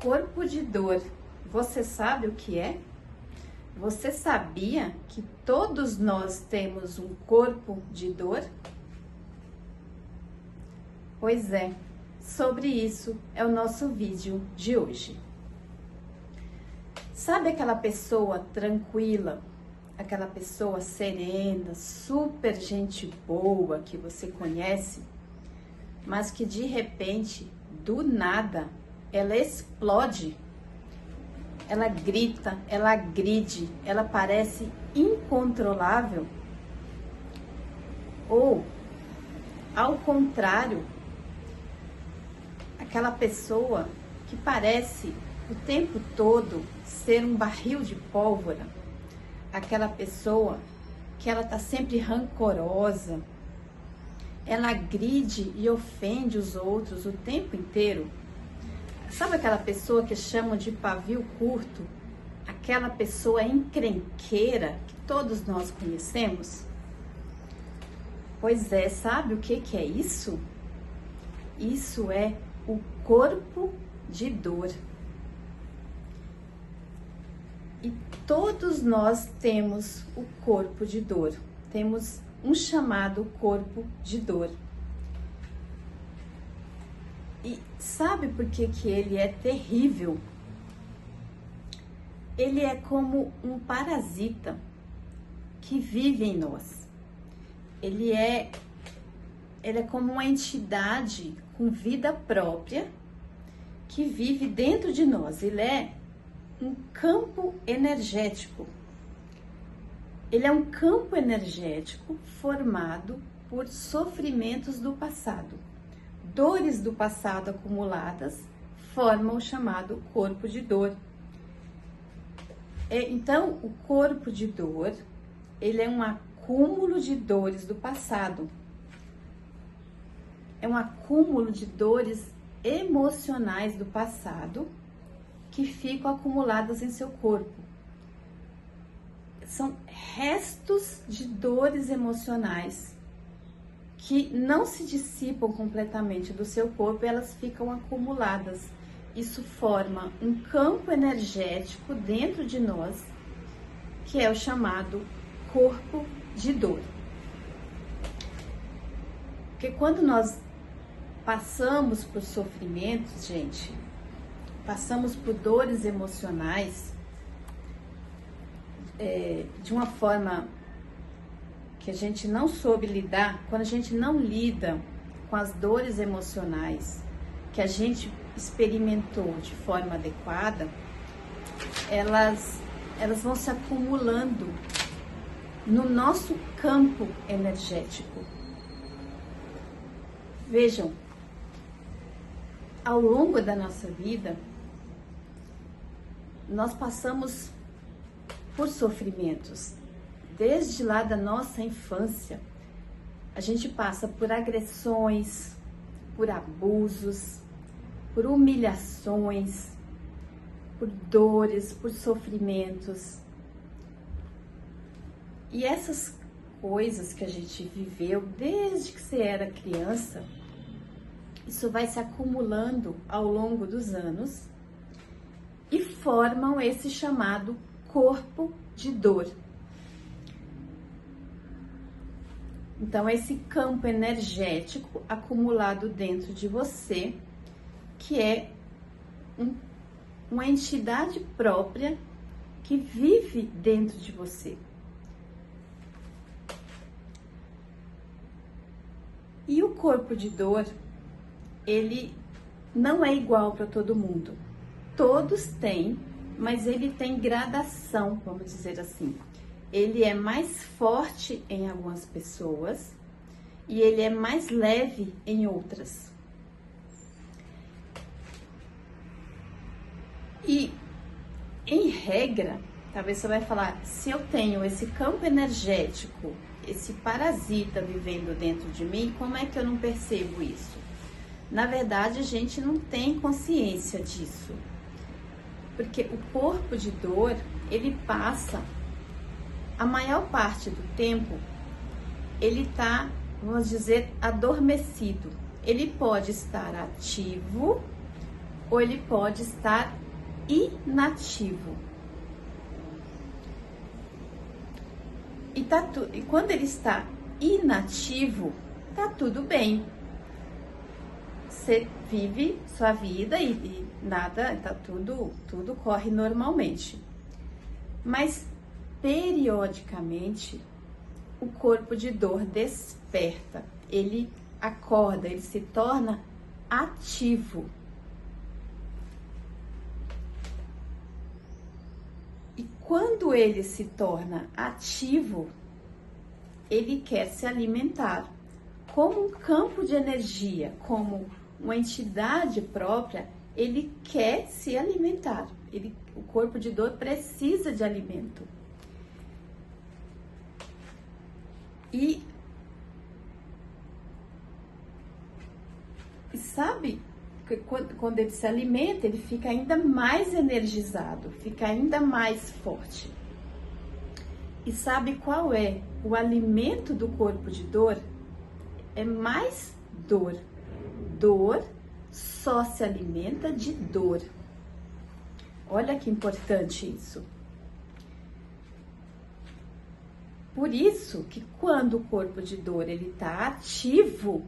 Corpo de dor, você sabe o que é? Você sabia que todos nós temos um corpo de dor? Pois é, sobre isso é o nosso vídeo de hoje. Sabe aquela pessoa tranquila, aquela pessoa serena, super gente boa que você conhece, mas que de repente, do nada, ela explode, ela grita, ela agride, ela parece incontrolável? Ou, ao contrário, aquela pessoa que parece o tempo todo ser um barril de pólvora, aquela pessoa que ela tá sempre rancorosa, ela agride e ofende os outros o tempo inteiro. Sabe aquela pessoa que chamam de pavio curto? Aquela pessoa encrenqueira que todos nós conhecemos? Pois é, sabe o que é isso? Isso é o corpo de dor. E todos nós temos o corpo de dor. Temos um chamado corpo de dor. E sabe por que ele é terrível? Ele é como um parasita que vive em nós. Ele é como uma entidade com vida própria que vive dentro de nós. Ele é um campo energético. Ele é um campo energético formado por sofrimentos do passado. Dores do passado acumuladas formam o chamado corpo de dor. Então, o corpo de dor, ele é um acúmulo de dores do passado. É um acúmulo de dores emocionais do passado que ficam acumuladas em seu corpo. São restos de dores emocionais que não se dissipam completamente do seu corpo, elas ficam acumuladas. Isso forma um campo energético dentro de nós, que é o chamado corpo de dor. Porque quando nós passamos por sofrimentos, gente, passamos por dores emocionais, de uma forma que a gente não soube lidar, quando a gente não lida com as dores emocionais que a gente experimentou de forma adequada, elas vão se acumulando no nosso campo energético. Vejam, ao longo da nossa vida, nós passamos por sofrimentos. Desde lá da nossa infância, a gente passa por agressões, por abusos, por humilhações, por dores, por sofrimentos. E essas coisas que a gente viveu desde que você era criança, isso vai se acumulando ao longo dos anos e formam esse chamado corpo de dor. Então, esse campo energético acumulado dentro de você, que é uma entidade própria que vive dentro de você. E o corpo de dor, ele não é igual para todo mundo. Todos têm, mas ele tem gradação, vamos dizer assim. Ele é mais forte em algumas pessoas e ele é mais leve em outras. E, em regra, talvez você vai falar, se eu tenho esse campo energético, esse parasita vivendo dentro de mim, como é que eu não percebo isso? Na verdade, a gente não tem consciência disso. Porque o corpo de dor, ele passa a maior parte do tempo, ele está, vamos dizer, adormecido. Ele pode estar ativo ou ele pode estar inativo. E quando ele está inativo, tá tudo bem. Você vive sua vida e nada, tá tudo corre normalmente. Mas periodicamente o corpo de dor desperta, ele acorda, ele se torna ativo. E quando ele se torna ativo, ele quer se alimentar. Como um campo de energia, como uma entidade própria, ele quer se alimentar. O corpo de dor precisa de alimento. E sabe, que quando ele se alimenta, ele fica ainda mais energizado, fica ainda mais forte. E sabe qual é o alimento do corpo de dor? É mais dor. Dor só se alimenta de dor. Olha que importante isso. Por isso que quando o corpo de dor ele está ativo,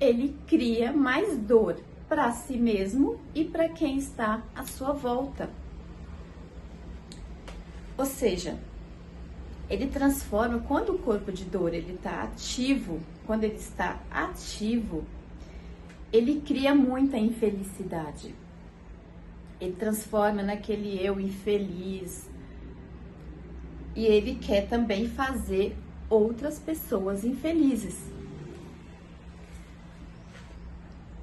ele cria mais dor para si mesmo e para quem está à sua volta. Ou seja, ele transforma, quando o corpo de dor ele está ativo, quando ele está ativo, ele cria muita infelicidade. Ele transforma naquele eu infeliz. E ele quer também fazer outras pessoas infelizes.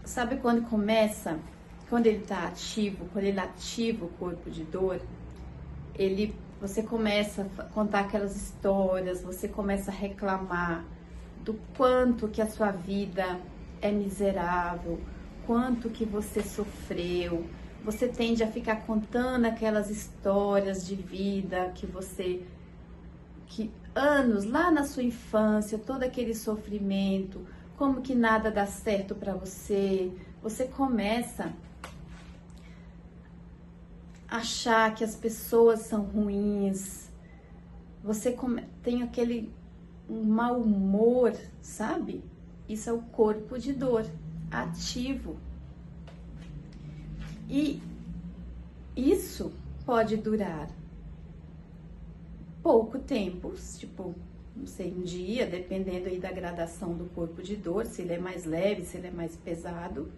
Sabe quando começa? Quando ele está ativo, quando ele ativa o corpo de dor, você começa a contar aquelas histórias, você começa a reclamar do quanto que a sua vida é miserável, quanto que você sofreu. Você tende a ficar contando aquelas histórias de vida que anos lá na sua infância, todo aquele sofrimento, como que nada dá certo para você. Você começa a achar que as pessoas são ruins. Você tem aquele mau humor, sabe? Isso é o corpo de dor ativo. E isso pode durar pouco tempo, tipo, não sei, um dia, dependendo aí da gradação do corpo de dor, se ele é mais leve, se ele é mais pesado,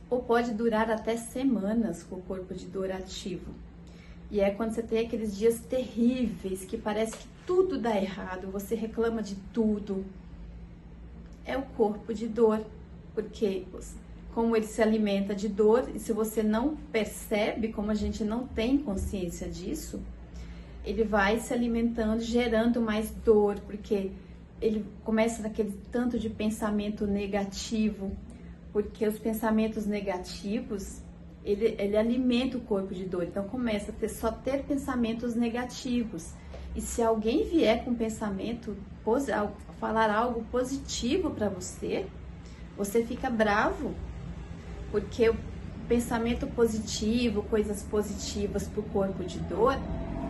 ou pode durar até semanas com o corpo de dor ativo. E é quando você tem aqueles dias terríveis, que parece que tudo dá errado, você reclama de tudo. É o corpo de dor, porque como ele se alimenta de dor, e se você não percebe, como a gente não tem consciência disso, ele vai se alimentando, gerando mais dor, porque ele começa naquele tanto de pensamento negativo, porque os pensamentos negativos, ele alimenta o corpo de dor, então começa a só ter pensamentos negativos. E se alguém vier com pensamento, falar algo positivo para você, você fica bravo, porque o pensamento positivo, coisas positivas para o corpo de dor,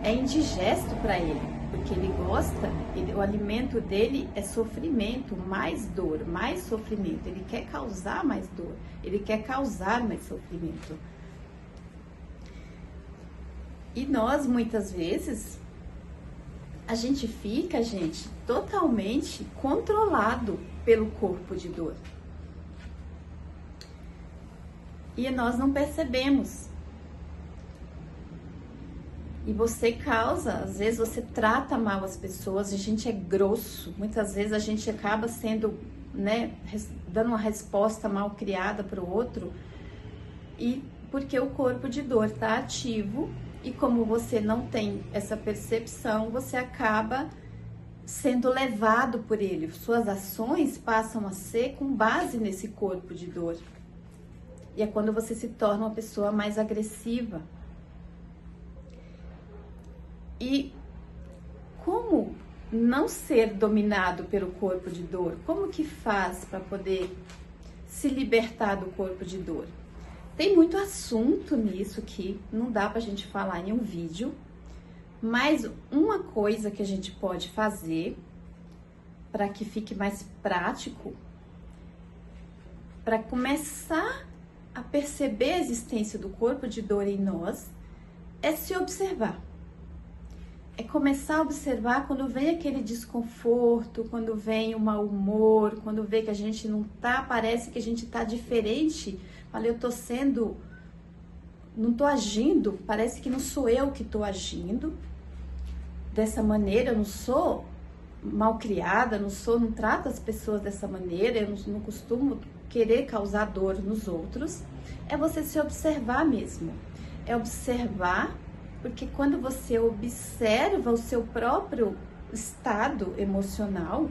é indigesto para ele, porque ele gosta, o alimento dele é sofrimento, mais dor, mais sofrimento. Ele quer causar mais dor, ele quer causar mais sofrimento. E nós, muitas vezes, a gente fica, totalmente controlado pelo corpo de dor. E nós não percebemos. E você causa, às vezes você trata mal as pessoas, a gente é grosso. Muitas vezes a gente acaba sendo, dando uma resposta mal criada para o outro. E porque o corpo de dor está ativo, e como você não tem essa percepção, você acaba sendo levado por ele. Suas ações passam a ser com base nesse corpo de dor. E é quando você se torna uma pessoa mais agressiva. E como não ser dominado pelo corpo de dor? Como que faz para poder se libertar do corpo de dor? Tem muito assunto nisso que não dá pra gente falar em um vídeo, mas uma coisa que a gente pode fazer para que fique mais prático, para começar a perceber a existência do corpo de dor em nós, é se observar. É começar a observar quando vem aquele desconforto, quando vem o mau humor, quando vê que a gente não tá, parece que a gente tá diferente. Falei, não tô agindo, parece que não sou eu que tô agindo dessa maneira, eu não sou mal criada, não trato as pessoas dessa maneira, eu não costumo querer causar dor nos outros. É você se observar mesmo, é observar. Porque quando você observa o seu próprio estado emocional,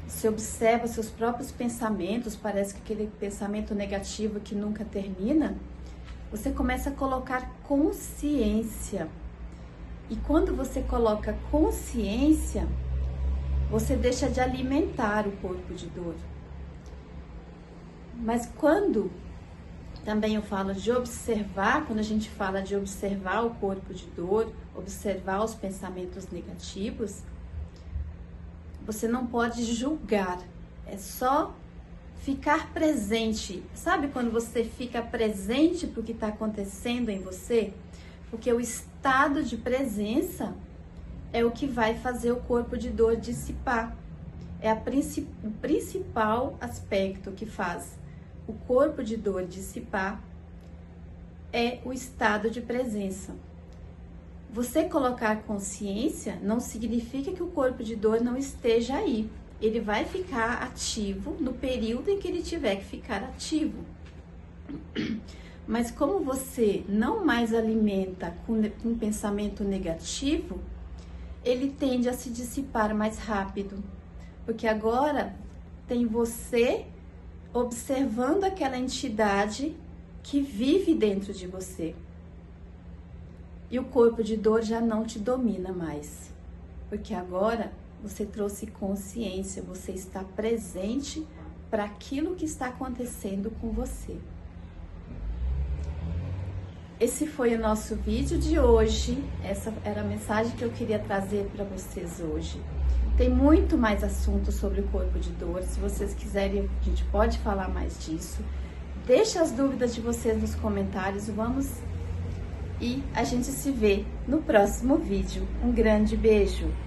você observa seus próprios pensamentos, parece que aquele pensamento negativo que nunca termina, você começa a colocar consciência. E quando você coloca consciência, você deixa de alimentar o corpo de dor. Mas quando também eu falo de observar, quando a gente fala de observar o corpo de dor, observar os pensamentos negativos, você não pode julgar, é só ficar presente. Sabe quando você fica presente para o que está acontecendo em você? Porque o estado de presença é o que vai fazer o corpo de dor dissipar. É o principal aspecto que faz o corpo de dor dissipar é o estado de presença. Você colocar consciência não significa que o corpo de dor não esteja aí. Ele vai ficar ativo no período em que ele tiver que ficar ativo. Mas como você não mais alimenta com pensamento negativo, ele tende a se dissipar mais rápido. Porque agora tem você observando aquela entidade que vive dentro de você. E o corpo de dor já não te domina mais. Porque agora você trouxe consciência, você está presente para aquilo que está acontecendo com você. Esse foi o nosso vídeo de hoje. Essa era a mensagem que eu queria trazer para vocês hoje. Tem muito mais assunto sobre o corpo de dor. Se vocês quiserem, a gente pode falar mais disso. Deixa as dúvidas de vocês nos comentários. E a gente se vê no próximo vídeo. Um grande beijo!